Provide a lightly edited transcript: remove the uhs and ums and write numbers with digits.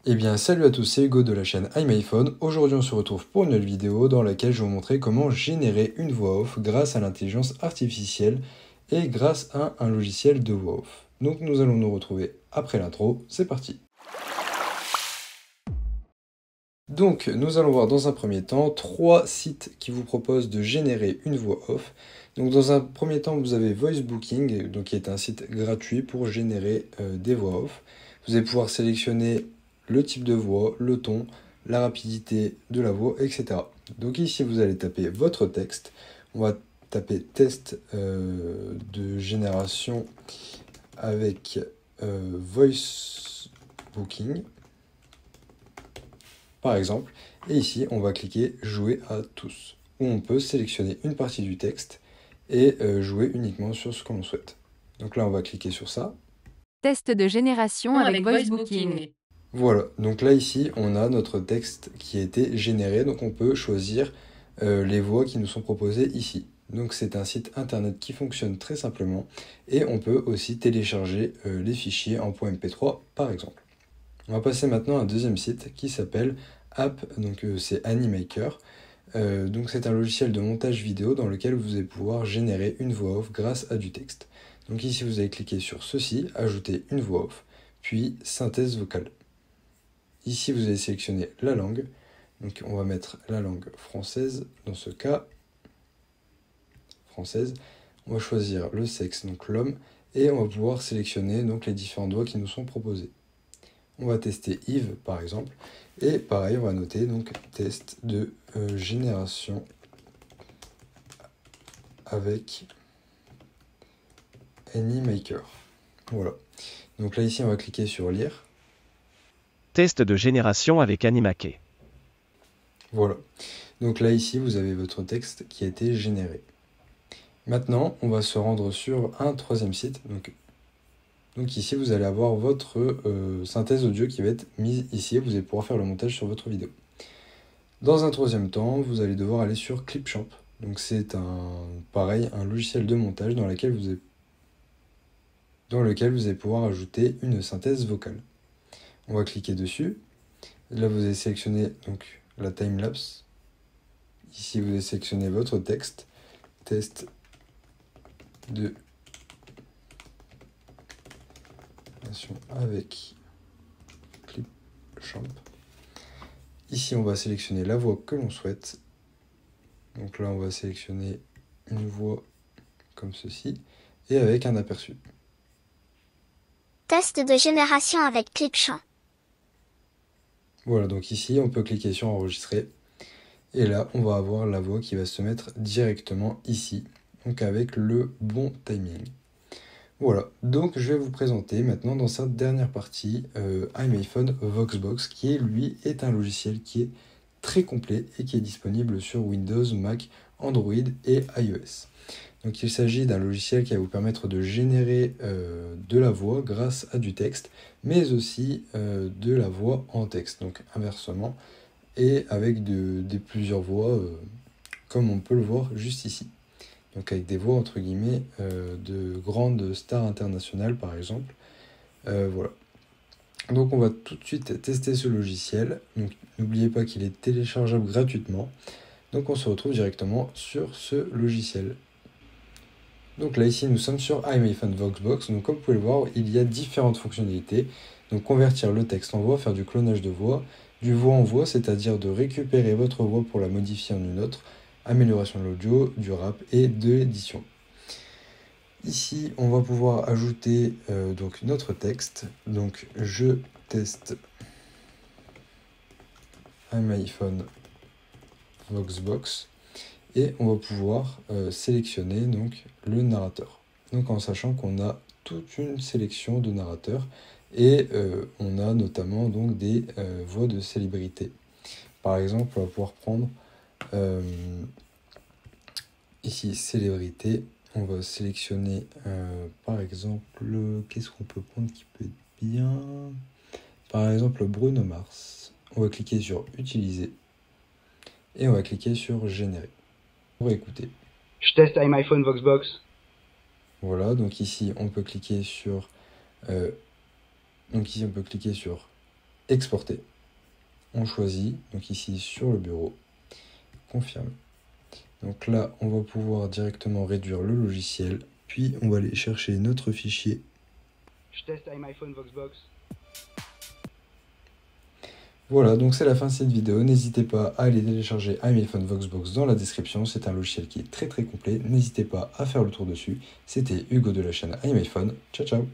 Eh bien salut à tous, c'est Hugo de la chaîne iMyPhone. Aujourd'hui on se retrouve pour une nouvelle vidéo dans laquelle je vais vous montrer comment générer une voix off grâce à l'intelligence artificielle et grâce à un logiciel de voix off. Donc nous allons nous retrouver après l'intro, c'est parti. Donc nous allons voir dans un premier temps trois sites qui vous proposent de générer une voix off. Donc dans un premier temps vous avez VoiceBooking, donc qui est un site gratuit pour générer des voix off. Vous allez pouvoir sélectionner le type de voix, le ton, la rapidité de la voix, etc. Donc ici vous allez taper votre texte. On va taper test de génération avec VoiceBooking par exemple, et ici on va cliquer jouer à tous, où on peut sélectionner une partie du texte et jouer uniquement sur ce que l'on souhaite. Donc là on va cliquer sur ça. Test de génération avec VoiceBooking. Voilà, donc là ici on a notre texte qui a été généré, donc on peut choisir les voix qui nous sont proposées ici. Donc c'est un site internet qui fonctionne très simplement et on peut aussi télécharger les fichiers en .mp3 par exemple. On va passer maintenant à un deuxième site qui s'appelle App, donc c'est Animaker. Donc c'est un logiciel de montage vidéo dans lequel vous allez pouvoir générer une voix off grâce à du texte. Donc ici vous allez cliquer sur ceci, ajouter une voix off, puis synthèse vocale. Ici vous allez sélectionner la langue, donc on va mettre la langue française, dans ce cas française. On va choisir le sexe, donc l'homme, et on va pouvoir sélectionner donc les différentes voix qui nous sont proposées. On va tester Yves par exemple, et pareil on va noter donc test de génération avec Animaker. Voilà. Donc là ici on va cliquer sur lire. Test de génération avec Animaker. Voilà. Donc là ici vous avez votre texte qui a été généré. Maintenant on va se rendre sur un troisième site. Donc ici vous allez avoir votre synthèse audio qui va être mise ici et vous allez pouvoir faire le montage sur votre vidéo. Dans un troisième temps, vous allez devoir aller sur Clipchamp. Donc c'est un logiciel de montage dans lequel vous allez pouvoir ajouter une synthèse vocale. On va cliquer dessus. Là vous allez sélectionner donc la timelapse. Ici vous allez sélectionner votre texte. Test de avec Clipchamp. Ici, on va sélectionner la voix que l'on souhaite. Donc là, on va sélectionner une voix comme ceci et avec un aperçu. Test de génération avec Clipchamp. Voilà, donc ici, on peut cliquer sur enregistrer. Et là, on va avoir la voix qui va se mettre directement ici, donc avec le bon timing. Voilà, donc je vais vous présenter maintenant dans cette dernière partie iMyPhone Voxbox qui lui est un logiciel qui est très complet et qui est disponible sur Windows, Mac, Android et iOS. Donc il s'agit d'un logiciel qui va vous permettre de générer de la voix grâce à du texte, mais aussi de la voix en texte, donc inversement, et avec plusieurs voix comme on peut le voir juste ici. Donc avec des voix entre guillemets de grandes stars internationales par exemple. Voilà. Donc on va tout de suite tester ce logiciel. Donc n'oubliez pas qu'il est téléchargeable gratuitement. Donc on se retrouve directement sur ce logiciel. Donc là ici nous sommes sur iMyPhone Voxbox. Donc comme vous pouvez le voir, il y a différentes fonctionnalités. Donc convertir le texte en voix, faire du clonage de voix, du voix en voix, c'est-à-dire de récupérer votre voix pour la modifier en une autre, amélioration de l'audio, du rap et de l'édition. Ici, on va pouvoir ajouter donc notre texte. Donc, je teste iMyPhone Voxbox et on va pouvoir sélectionner donc le narrateur. Donc, en sachant qu'on a toute une sélection de narrateurs et on a notamment donc des voix de célébrités. Par exemple, on va pouvoir prendre ici célébrité. On va sélectionner par exemple, qu'est-ce qu'on peut prendre qui peut être bien? Par exemple, Bruno Mars. On va cliquer sur utiliser et on va cliquer sur générer. On va écouter. Je teste iMyPhone Voxbox. Voilà, donc ici on peut cliquer sur exporter. On choisit, donc ici sur le bureau, confirme. Donc là, on va pouvoir directement réduire le logiciel, puis on va aller chercher notre fichier. Je teste iMyphone Voxbox. Voilà, donc c'est la fin de cette vidéo. N'hésitez pas à aller télécharger iMyphone Voxbox dans la description. C'est un logiciel qui est très complet. N'hésitez pas à faire le tour dessus. C'était Hugo de la chaîne iMyphone. Ciao ciao.